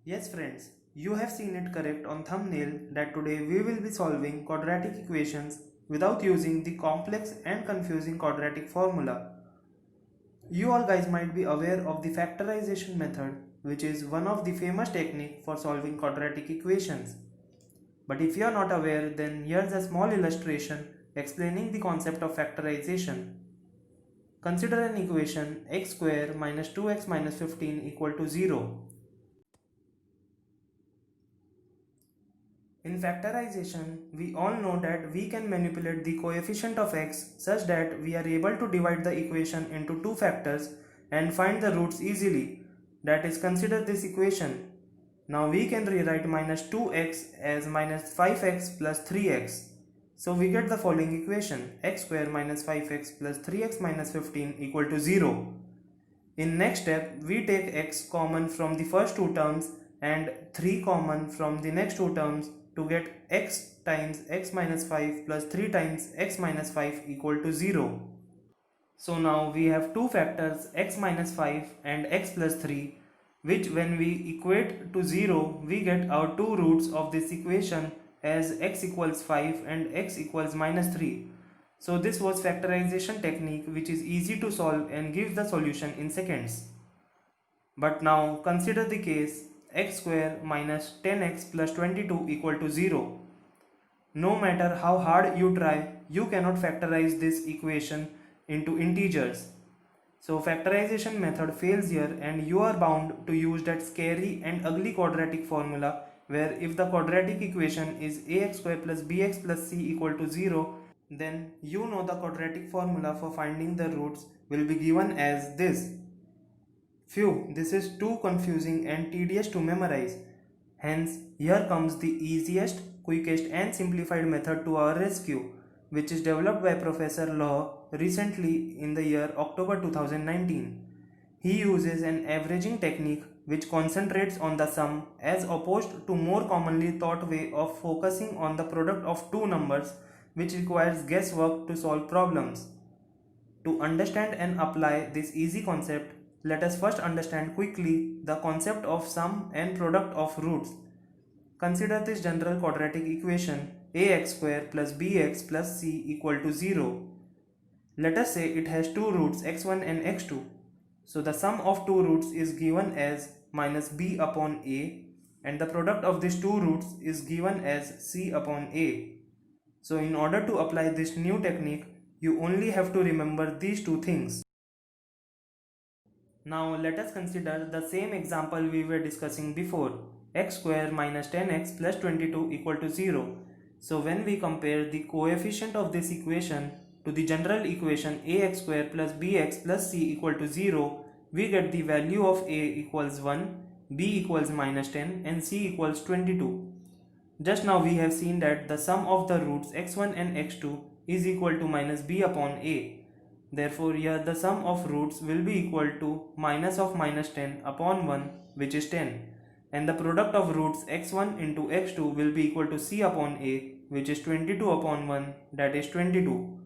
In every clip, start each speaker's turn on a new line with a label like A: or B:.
A: Yes friends, you have seen it correct on thumbnail that today we will be solving quadratic equations without using the complex and confusing quadratic formula. You all guys might be aware of the factorization method, which is one of the famous technique for solving quadratic equations. But if you are not aware, then here's a small illustration explaining the concept of factorization. Consider an equation x square minus 2x minus 15 equal to 0. In factorization, we all know that we can manipulate the coefficient of x such that we are able to divide the equation into two factors and find the roots easily. That is, consider this equation. Now we can rewrite minus 2x as minus 5x plus 3x. So we get the following equation: x square minus 5x plus 3x minus 15 equal to 0. In next step, we take x common from the first two terms and 3 common from the next two terms to get x times x minus 5 plus 3 times x minus 5 equal to 0. So now we have two factors x minus 5 and x plus 3, which when we equate to 0, we get our two roots of this equation as x equals 5 and x equals minus 3. So this was factorization technique, which is easy to solve and gives the solution in seconds. But now consider the case x square minus 10x plus 22 equal to 0. No matter how hard you try, you cannot factorize this equation into integers. So factorization method fails here and you are bound to use that scary and ugly quadratic formula where if the quadratic equation is ax square plus bx plus c equal to 0, then you know the quadratic formula for finding the roots will be given as this. Phew, this is too confusing and tedious to memorize. Hence, here comes the easiest, quickest and simplified method to our rescue, which is developed by Professor Law recently in the year October 2019. He uses an averaging technique which concentrates on the sum as opposed to more commonly thought way of focusing on the product of two numbers, which requires guesswork to solve problems. To understand and apply this easy concept, let us first understand quickly the concept of sum and product of roots. Consider this general quadratic equation ax square plus bx plus c equal to 0. Let us say it has two roots x1 and x2. So the sum of two roots is given as minus b upon a and the product of these two roots is given as c upon a. So in order to apply this new technique, you only have to remember these two things. Now let us consider the same example we were discussing before, x square minus 10x plus 22 equal to 0. So when we compare the coefficient of this equation to the general equation ax square plus bx plus c equal to 0, we get the value of a equals 1, b equals minus 10 and c equals 22. Just now we have seen that the sum of the roots x1 and x2 is equal to minus b upon a. Therefore here the sum of roots will be equal to minus of minus 10 upon 1, which is 10, and the product of roots x1 into x2 will be equal to c upon a, which is 22 upon 1, that is 22.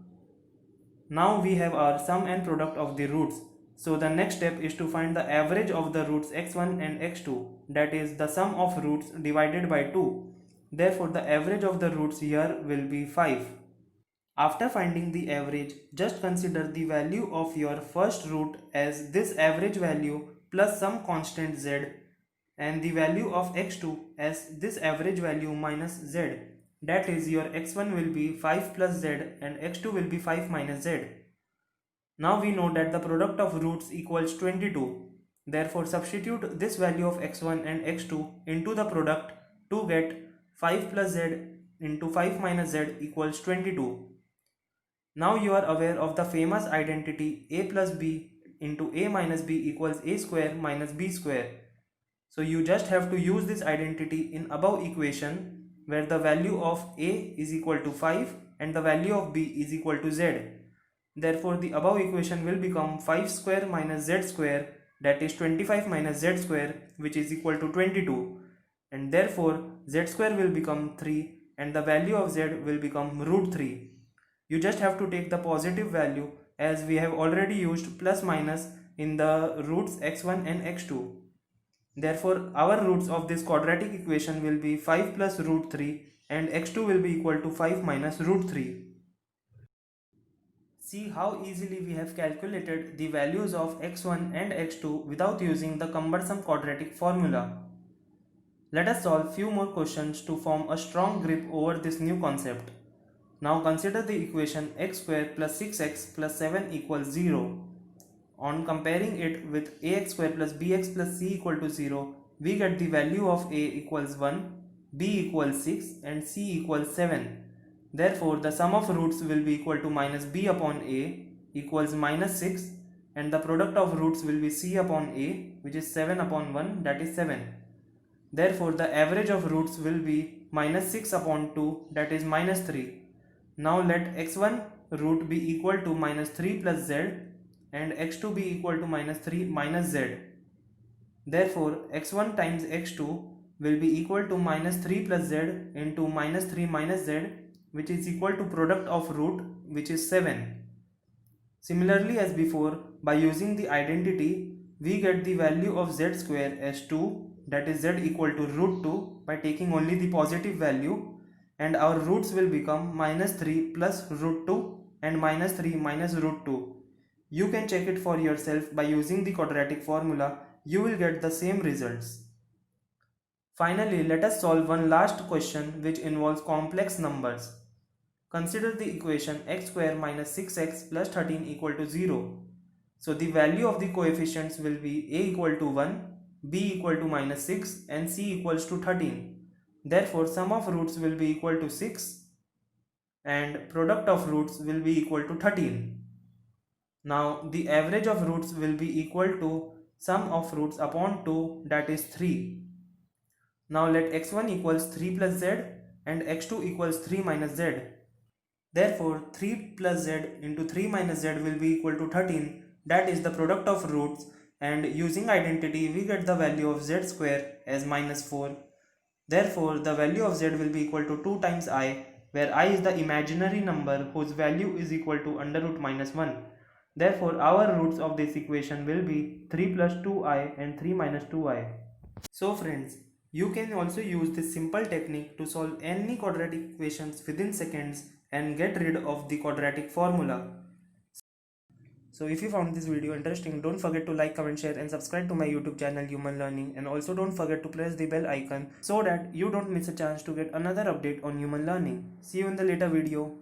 A: Now we have our sum and product of the roots. So the next step is to find the average of the roots x1 and x2, that is the sum of roots divided by 2. Therefore the average of the roots here will be 5. After finding the average, just consider the value of your first root as this average value plus some constant z, and the value of x2 as this average value minus z. That is, your x1 will be 5 plus z and x2 will be 5 minus z. Now we know that the product of roots equals 22. Therefore substitute this value of x1 and x2 into the product to get 5 plus z into 5 minus z equals 22. Now you are aware of the famous identity a plus b into a minus b equals a square minus b square. So you just have to use this identity in above equation where the value of a is equal to 5 and the value of b is equal to z. Therefore the above equation will become 5 square minus z square, that is 25 minus z square, which is equal to 22, and therefore z square will become 3 and the value of z will become root 3. You just have to take the positive value as we have already used plus minus in the roots x1 and x2. Therefore, our roots of this quadratic equation will be 5 plus root 3 and x2 will be equal to 5 minus root 3. See how easily we have calculated the values of x1 and x2 without using the cumbersome quadratic formula. Let us solve few more questions to form a strong grip over this new concept. Now consider the equation x square plus 6x plus 7 equals 0. On comparing it with ax square plus bx plus c equal to 0, we get the value of a equals 1, b equals 6 and c equals 7. Therefore, the sum of roots will be equal to minus b upon a equals minus 6 and the product of roots will be c upon a, which is 7 upon 1, that is 7. Therefore, the average of roots will be minus 6 upon 2, that is minus 3. Now let x1 root be equal to minus 3 plus z and x2 be equal to minus 3 minus z. Therefore, x1 times x2 will be equal to minus 3 plus z into minus 3 minus z, which is equal to product of root, which is 7. Similarly as before, by using the identity, we get the value of z square as 2, that is z equal to root 2 by taking only the positive value, and our roots will become minus 3 plus root 2 and minus 3 minus root 2. You can check it for yourself by using the quadratic formula. You will get the same results. Finally, let us solve one last question which involves complex numbers. Consider the equation x square minus 6x plus 13 equal to 0. So the value of the coefficients will be a equal to 1, b equal to minus 6 and c equals to 13. Therefore, sum of roots will be equal to 6 and product of roots will be equal to 13. Now the average of roots will be equal to sum of roots upon 2, that is 3. Now let x1 equals 3 plus z and x2 equals 3 minus z. Therefore 3 plus z into 3 minus z will be equal to 13, that is the product of roots, and using identity we get the value of z square as minus 4. Therefore the value of z will be equal to 2 times I, where I is the imaginary number whose value is equal to under root minus 1. Therefore our roots of this equation will be 3 plus 2i and 3 minus 2i. So friends, you can also use this simple technique to solve any quadratic equations within seconds and get rid of the quadratic formula. So if you found this video interesting, don't forget to like, comment, share and subscribe to my YouTube channel Human Learning, and also don't forget to press the bell icon so that you don't miss a chance to get another update on human learning. See you in the later video.